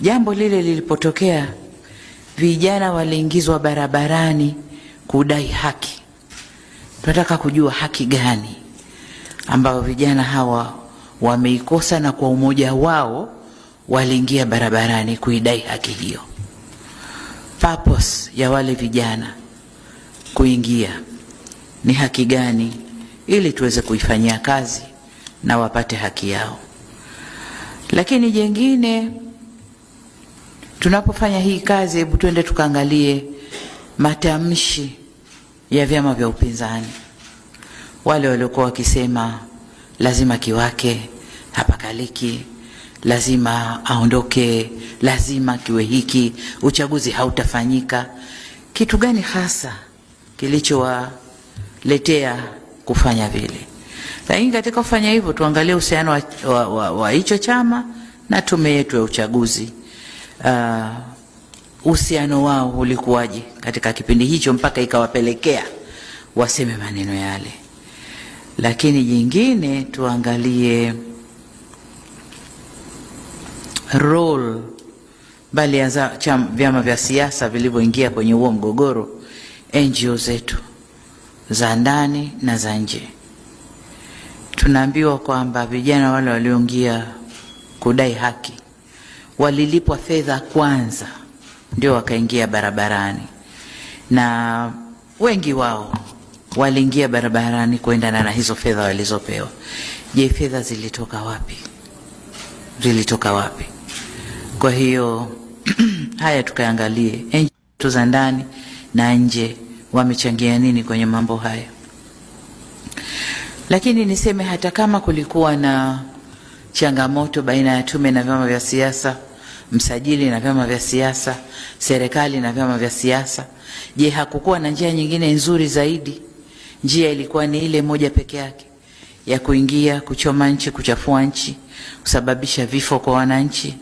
jambo lile lilipotokea, vijana waliingizwa barabarani kudai haki. Tunataka kujua haki gani ambayo vijana hawa wameikosa, na kwa umoja wao waliingia barabarani kuidai haki hiyo. Purpose ya wale vijana kuingia ni haki gani, ili tuweze kuifanyia kazi na wapate haki yao. Lakini jengine, tunapofanya hii kazi, hebu tuende tukaangalie matamshi ya vyama vya upinzani. Wale waliokuwa wakisema lazima Kiwake hapakaliki, lazima aondoke, lazima kiwe hiki, uchaguzi hautafanyika. Kitu gani hasa kilichowaletea kufanya vile? Lakini katika kufanya hivyo, tuangalie uhusiano wa hicho chama na tume yetu ya uchaguzi. Uhusiano wao ulikuwaje katika kipindi hicho mpaka ikawapelekea waseme maneno yale. Lakini jingine, tuangalie role bali ya vyama vya siasa vilivyoingia kwenye huo mgogoro, NGO zetu za ndani na za nje. Tunaambiwa kwamba vijana wale walioingia kudai haki walilipwa fedha kwanza ndio wakaingia barabarani, na wengi wao waliingia barabarani kuendana na hizo fedha walizopewa. Je, fedha zilitoka wapi? Zilitoka wapi? Kwa hiyo haya tukaangalie NGO za ndani na nje wamechangia nini kwenye mambo haya. Lakini niseme, hata kama kulikuwa na changamoto baina ya tume na vyama vya siasa, msajili na vyama vya siasa, serikali na vyama vya siasa, je, hakukuwa na njia nyingine nzuri zaidi? Njia ilikuwa ni ile moja peke yake ya kuingia, kuchoma nchi, kuchafua nchi, kusababisha vifo kwa wananchi?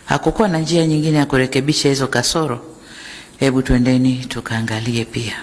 Hakukuwa na njia nyingine ya kurekebisha hizo kasoro? Hebu twendeni tukaangalie pia.